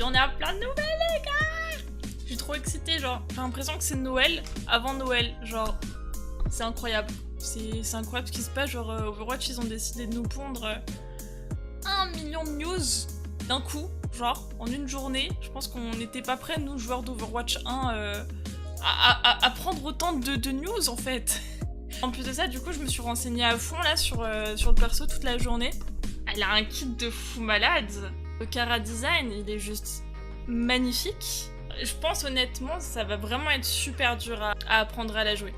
on est à plein de nouvelles les gars. Je suis trop excitée, genre j'ai l'impression que c'est Noël avant Noël, genre c'est incroyable. C'est incroyable ce qui se passe, genre Overwatch ils ont décidé de nous pondre 1 million de news d'un coup, genre en une journée. Je pense qu'on n'était pas prêts nous joueurs d'Overwatch 1 à prendre autant de news en fait. En plus de ça, du coup je me suis renseignée à fond là sur le perso toute la journée. Elle a un kit de fou malade. Le Kara design, il est juste magnifique. Je pense honnêtement, ça va vraiment être super dur à apprendre à la jouer.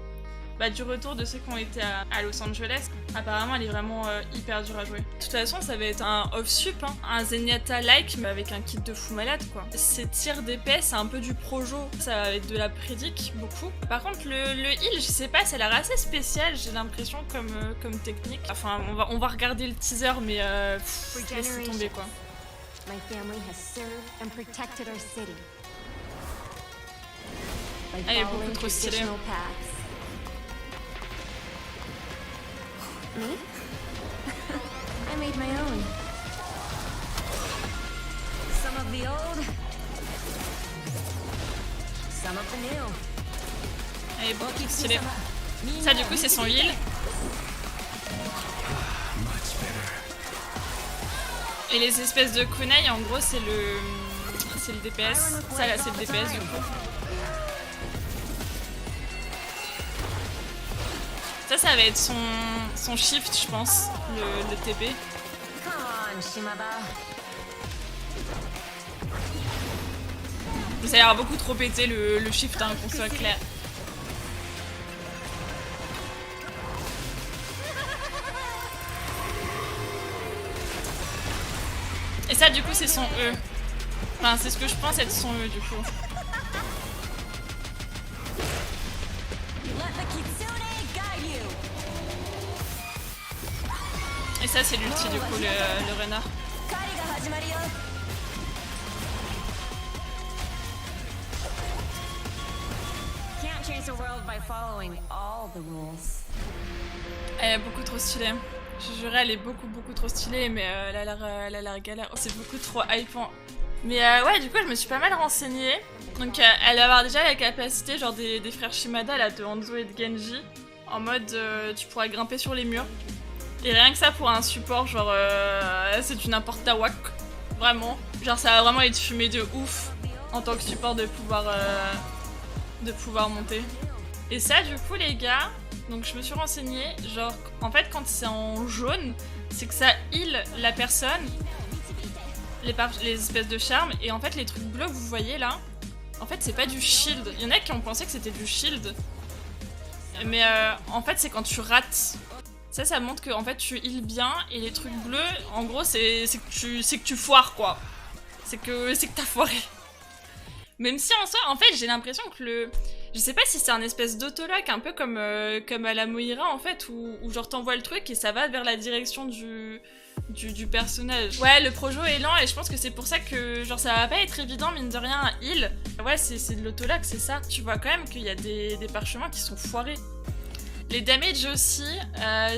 Bah, du retour de ceux qui ont été à Los Angeles, apparemment elle est vraiment hyper dure à jouer. De toute façon, ça va être un off-sup, hein, un Zenyatta-like, mais avec un kit de fou malade quoi. Ces tirs d'épée, c'est un peu du projo, ça va être de la prédic, beaucoup. Par contre, le heal, je sais pas, ça a l'air assez spécial, j'ai l'impression, comme technique. Enfin, on va regarder le teaser, mais laissez tomber quoi. My family has served and protected our city. Ah, il est beaucoup trop stylé. Me? I made my own. Some of the old, some of the new. Elle est beaucoup trop stylée. Ça, du coup, c'est son heal. Et les espèces de kunai, en gros, c'est le DPS. Ça, là, c'est le DPS, du coup. Ça va être son shift, je pense, le TP. Ça a l'air beaucoup trop pété le shift, hein, qu'on soit clair. Et ça, du coup, c'est son E. Enfin, c'est ce que je pense être son E, du coup. Et ça, c'est l'ulti, du coup, le renard. Elle est beaucoup trop stylée. Je jurais, elle est beaucoup trop stylée, mais elle a l'air galère. Oh, c'est beaucoup trop hypant. Mais ouais, du coup, je me suis pas mal renseignée. Donc, elle va avoir déjà la capacité, genre des frères Shimada, là, de Hanzo et de Genji. En mode, tu pourras grimper sur les murs. Et rien que ça, pour un support, genre, c'est du n'importe quoi. Vraiment. Genre, ça va vraiment être fumé de ouf en tant que support de pouvoir monter. Et ça, du coup, les gars, donc je me suis renseignée, genre, en fait, quand c'est en jaune, c'est que ça heal la personne, les espèces de charmes, et en fait, les trucs bleus que vous voyez là, en fait, c'est pas du shield. Il y en a qui ont pensé que c'était du shield, mais en fait, c'est quand tu rates. Ça montre que en fait, tu heal bien, et les trucs bleus, en gros, c'est que tu foires, quoi. C'est que t'as foiré. Même si en soi, en fait, j'ai l'impression que je sais pas si c'est un espèce d'autologue, un peu comme à la Moira, en fait, où genre t'envoies le truc et ça va vers la direction du personnage. Ouais, le projo est lent et je pense que c'est pour ça que genre ça va pas être évident, mine de rien, un heal. Ouais, c'est de l'autologue, c'est ça. Tu vois quand même qu'il y a des parchemins qui sont foirés. Les damages aussi.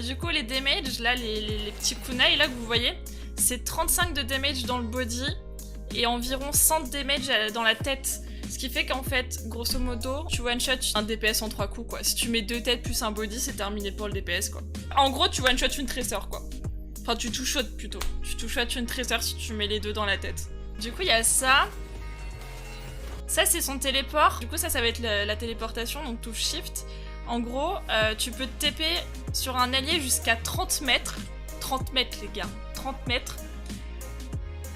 Du coup, les damages, là, les petits kunai, là, que vous voyez, c'est 35 de damage dans le body et environ 100 de damage dans la tête. Ce qui fait qu'en fait, grosso modo, tu one-shot un DPS en 3 coups, quoi. Si tu mets 2 têtes plus un body, c'est terminé pour le DPS, quoi. En gros, tu one-shot une tracer, quoi. Enfin, tu two-shot plutôt. Tu two-shot une tracer si tu mets les deux dans la tête. Du coup, il y a ça. Ça, c'est son téléport. Du coup, ça va être la téléportation, donc touche shift. En gros, tu peux te TP sur un allié jusqu'à 30 mètres. 30 mètres, les gars. 30 mètres.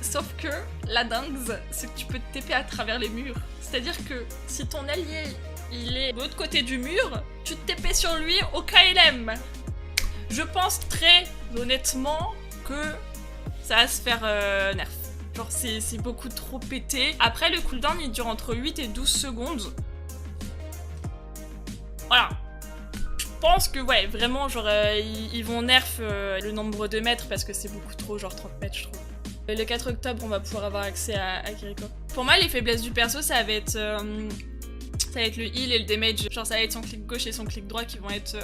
Sauf que la dingue, c'est que tu peux te TP à travers les murs. C'est-à-dire que si ton allié, il est de l'autre côté du mur, tu te TP sur lui au KLM. Je pense très honnêtement que ça va se faire nerf. Genre c'est beaucoup trop pété. Après, le cooldown, il dure entre 8 et 12 secondes. Voilà. Je pense que ouais, vraiment, genre, ils vont nerf le nombre de mètres parce que c'est beaucoup trop, genre 30 mètres, je trouve. Le 4 octobre, on va pouvoir avoir accès à Kiriko. Pour moi, les faiblesses du perso, ça va être le heal et le damage. Genre, ça va être son clic gauche et son clic droit qui vont être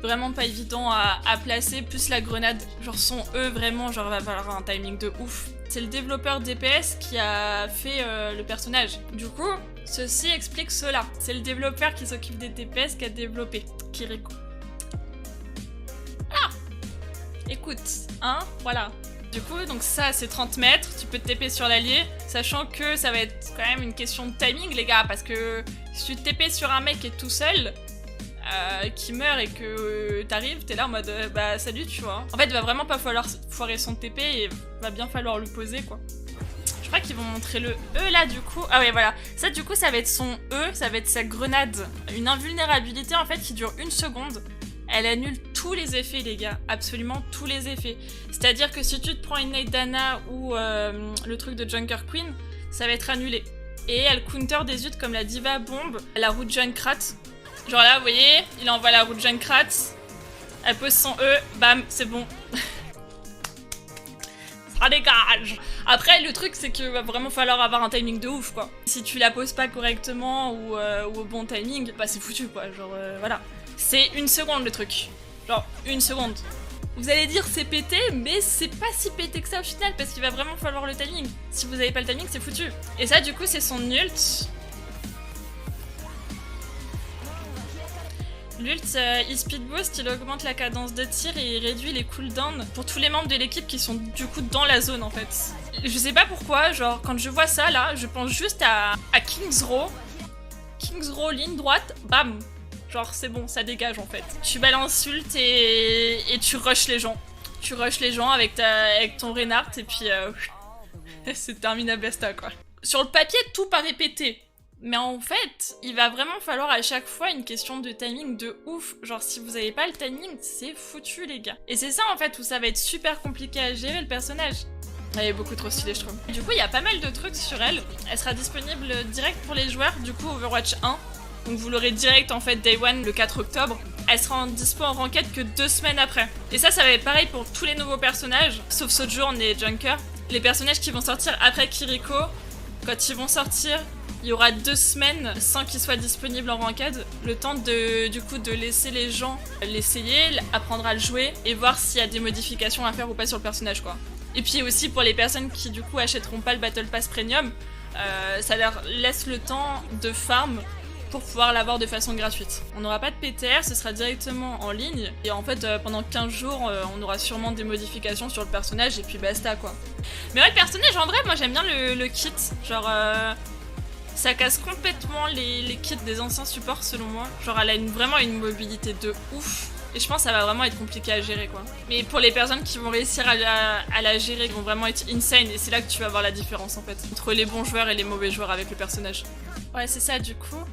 vraiment pas évidents à placer. Plus la grenade, genre son E, vraiment, genre, va avoir un timing de ouf. c'est le développeur DPS qui a fait le personnage. Du coup, ceci explique cela. C'est le développeur qui s'occupe des DPS qui a développé Kiriko. Ah, écoute, hein, voilà. Du coup, donc ça, c'est 30 mètres, tu peux te TP sur l'allié, sachant que ça va être quand même une question de timing, les gars, parce que si tu te TP sur un mec qui est tout seul, qui meurt et que t'arrives, t'es là en mode bah salut, tu vois. En fait, il va vraiment pas falloir foirer son TP et va bien falloir le poser, quoi. Je crois qu'ils vont montrer le E là, du coup. Ah ouais, voilà. Ça, du coup, ça va être son E, ça va être sa grenade. Une invulnérabilité, en fait, qui dure 1 seconde. Elle annule tous les effets, les gars. Absolument tous les effets. C'est-à-dire que si tu te prends une Nate Dana ou le truc de Junker Queen, ça va être annulé. Et elle counter des ults comme la Diva Bombe, la route Junkrat. Genre là, vous voyez, il envoie la route Junkrat. Elle pose son E, bam, c'est bon. Ça dégage. Après, le truc, c'est qu'il va vraiment falloir avoir un timing de ouf, quoi. Si tu la poses pas correctement ou au bon timing, bah c'est foutu, quoi. Genre, voilà. C'est 1 seconde, le truc. Genre, 1 seconde. Vous allez dire c'est pété, mais c'est pas si pété que ça au final, parce qu'il va vraiment falloir le timing. Si vous avez pas le timing, c'est foutu. Et ça, du coup, c'est son ult. L'ult, il speed boost, il augmente la cadence de tir et il réduit les cooldowns pour tous les membres de l'équipe qui sont du coup dans la zone en fait. Je sais pas pourquoi, genre quand je vois ça là, je pense juste à King's Row. King's Row, ligne droite, bam. Genre c'est bon, ça dégage en fait. Tu balances ult et tu rushes les gens. Tu rushes les gens avec ton Reinhardt et puis c'est terminé à besta quoi. Sur le papier, tout paraît pété. Mais en fait, il va vraiment falloir à chaque fois une question de timing de ouf. Genre, si vous avez pas le timing, c'est foutu, les gars. Et c'est ça, en fait, où ça va être super compliqué à gérer, le personnage. Elle est beaucoup trop stylée, je trouve. Du coup, il y a pas mal de trucs sur elle. Elle sera disponible direct pour les joueurs, du coup, Overwatch 1. Donc vous l'aurez direct, en fait, Day 1, le 4 octobre. Elle sera dispo en ranked que 2 semaines après. Et ça va être pareil pour tous les nouveaux personnages, sauf Sojourn et Junker. Les personnages qui vont sortir après Kiriko, quand ils vont sortir... Il y aura 2 semaines sans qu'ils soient disponibles en ranked, le temps du coup de laisser les gens l'essayer, apprendre à le jouer et voir s'il y a des modifications à faire ou pas sur le personnage quoi. Et puis aussi pour les personnes qui du coup achèteront pas le Battle Pass Premium, ça leur laisse le temps de farm pour pouvoir l'avoir de façon gratuite. On n'aura pas de PTR, ce sera directement en ligne et en fait pendant 15 jours on aura sûrement des modifications sur le personnage et puis basta quoi. Mais ouais le personnage en vrai moi j'aime bien le kit, genre... Ça casse complètement les kits des anciens supports selon moi. Genre elle a vraiment une mobilité de ouf. Et je pense que ça va vraiment être compliqué à gérer quoi. Mais pour les personnes qui vont réussir à la gérer, ils vont vraiment être insane. Et c'est là que tu vas voir la différence en fait. Entre les bons joueurs et les mauvais joueurs avec le personnage. Ouais c'est ça du coup.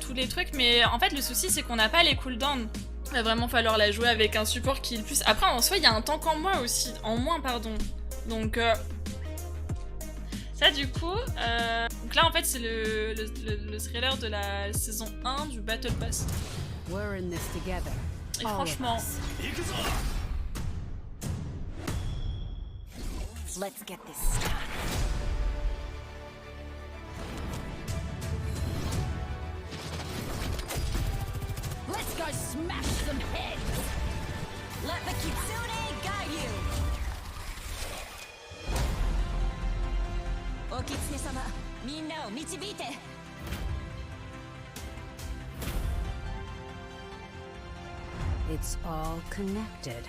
Tous les trucs. Mais en fait le souci c'est qu'on n'a pas les cooldowns. Il va vraiment falloir la jouer avec un support qui est le plus... Après en soi il y a un tank en moins aussi. En moins pardon. Donc... Ça du coup, donc là en fait c'est le trailer de la saison 1 du Battle Pass. Et franchement... Let's get this started. Let's go smash some heads! Let the Kitsune guide you! O Kitsune-sama, minna o michibite! It's all connected.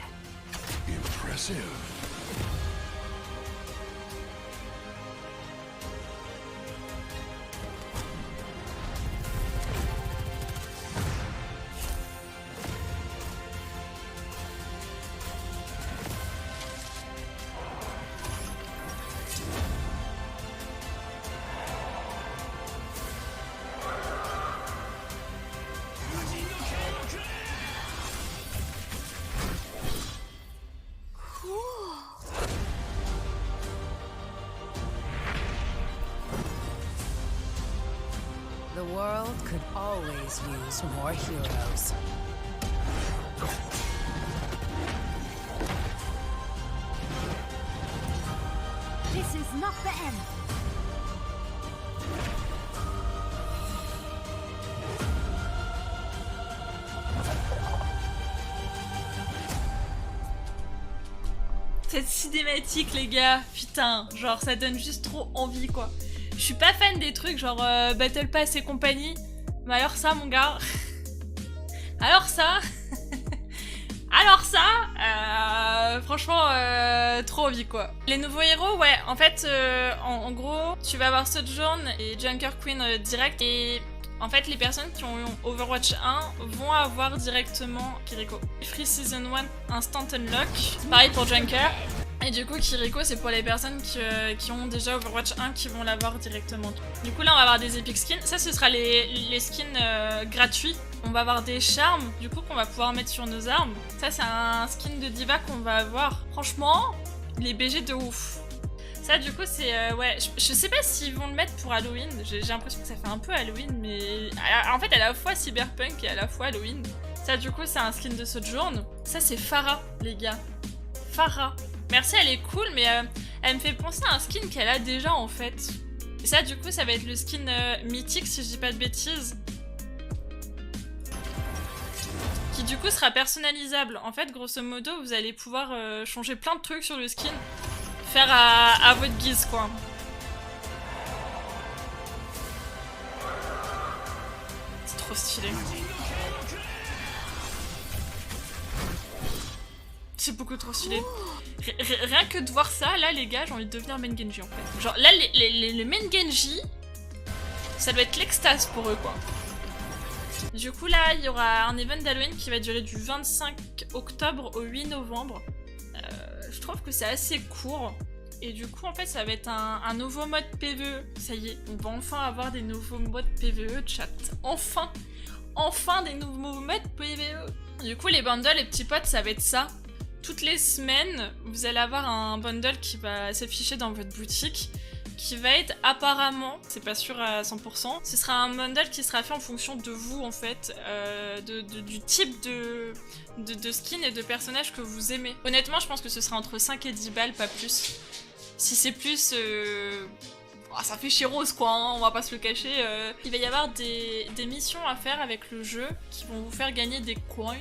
Impressive. The world could always use more heroes. This is not the end. cette cinématique, les gars, putain, genre ça donne juste trop envie, quoi. Je suis pas fan des trucs genre Battle Pass et compagnie, mais alors ça, mon gars, alors ça, franchement, trop envie, quoi. Les nouveaux héros, ouais, en fait, en gros, tu vas avoir Sojourn et Junker Queen direct, et en fait, les personnes qui ont eu Overwatch 1 vont avoir directement Kiriko. Free Season 1 Instant Unlock, pareil pour Junker. Et du coup, Kiriko, c'est pour les personnes qui ont déjà Overwatch 1 qui vont l'avoir directement. Du coup, là, on va avoir des epic skins. Ça, ce sera les skins gratuits. On va avoir des charmes, du coup, qu'on va pouvoir mettre sur nos armes. Ça, c'est un skin de diva qu'on va avoir. Franchement, il est BG de ouf. Ça, du coup, c'est... ouais, je sais pas s'ils vont le mettre pour Halloween. J'ai l'impression que ça fait un peu Halloween, mais... En fait, à la fois Cyberpunk et à la fois Halloween. Ça, du coup, c'est un skin de Sojourn. Ça, c'est Pharah, les gars. Pharah. Merci, elle est cool, mais elle me fait penser à un skin qu'elle a déjà, en fait. Et ça, du coup, ça va être le skin mythique, si je dis pas de bêtises. Qui, du coup, sera personnalisable. En fait, grosso modo, vous allez pouvoir changer plein de trucs sur le skin. Faire à votre guise, quoi. C'est trop stylé. C'est beaucoup trop stylé. Rien que de voir ça, là, les gars, j'ai envie de devenir main Genji, en fait. Genre, là, les main Genji, ça doit être l'extase pour eux, quoi. Du coup, là, il y aura un event d'Halloween qui va durer du 25 octobre au 8 novembre. Je trouve que c'est assez court. Et du coup, en fait, ça va être un nouveau mode PvE. Ça y est, on va enfin avoir des nouveaux modes PvE, chat. Enfin des nouveaux modes PvE. Du coup, les bundles, les petits potes, ça va être ça. Toutes les semaines, vous allez avoir un bundle qui va s'afficher dans votre boutique, qui va être apparemment, c'est pas sûr à 100%, ce sera un bundle qui sera fait en fonction de vous, en fait, du type de skin et de personnage que vous aimez. Honnêtement, je pense que ce sera entre 5 et 10 balles, pas plus. Si c'est plus... ça fait chéros, quoi, hein, on va pas se le cacher. Il va y avoir des missions à faire avec le jeu qui vont vous faire gagner des coins,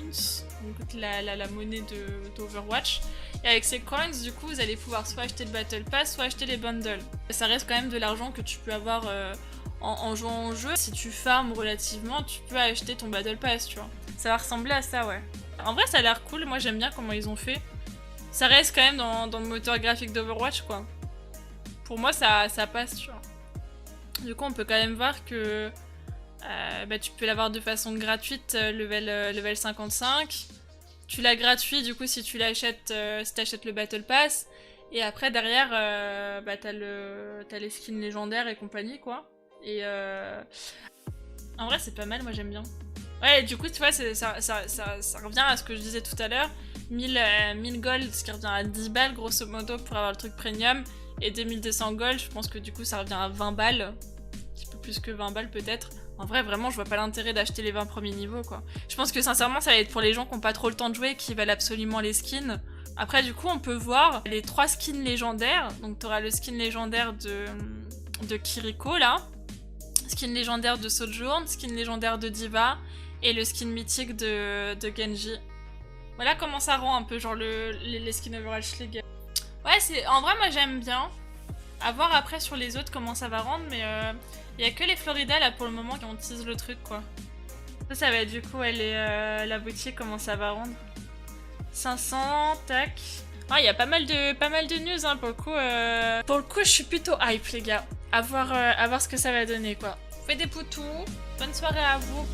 donc la monnaie d'Overwatch. Et avec ces coins, du coup, vous allez pouvoir soit acheter le Battle Pass, soit acheter les bundles. Ça reste quand même de l'argent que tu peux avoir en jouant au jeu. Si tu farmes relativement, tu peux acheter ton Battle Pass, tu vois. Ça va ressembler à ça, ouais. En vrai, ça a l'air cool, moi j'aime bien comment ils ont fait. Ça reste quand même dans le moteur graphique d'Overwatch, quoi. Pour moi, ça passe, tu vois. Du coup, on peut quand même voir que tu peux l'avoir de façon gratuite, level 55. Tu l'as gratuit, du coup, si tu l'achètes, si t'achètes le Battle Pass. Et après, derrière, t'as les skins légendaires et compagnie, quoi. Et en vrai, c'est pas mal, moi j'aime bien. Ouais, du coup, tu vois, ça revient à ce que je disais tout à l'heure. 1000 gold, ce qui revient à 10 balles, grosso modo, pour avoir le truc premium. Et 2200 gold, je pense que du coup, ça revient à 20 balles. Un petit peu plus que 20 balles, peut-être. En vrai, vraiment, je vois pas l'intérêt d'acheter les 20 premiers niveaux, quoi. Je pense que, sincèrement, ça va être pour les gens qui ont pas trop le temps de jouer, qui veulent absolument les skins. Après, du coup, on peut voir les 3 skins légendaires. Donc, t'auras le skin légendaire de Kiriko, là. Skin légendaire de Sojourn, skin légendaire de Diva. Et le skin mythique de Genji. Voilà comment ça rend un peu, genre, les skins Overwatch League. Ouais, en vrai, moi, j'aime bien. À voir après sur les autres comment ça va rendre, mais il y a que les Florida, là, pour le moment, qui ont tease le truc, quoi. Ça va être, du coup, la boutique, comment ça va rendre. 500, tac. Ah, il y a pas mal de news, hein, pour le coup. Pour le coup, je suis plutôt hype, les gars. À voir ce que ça va donner, quoi. Faites des poutous. Bonne soirée à vous.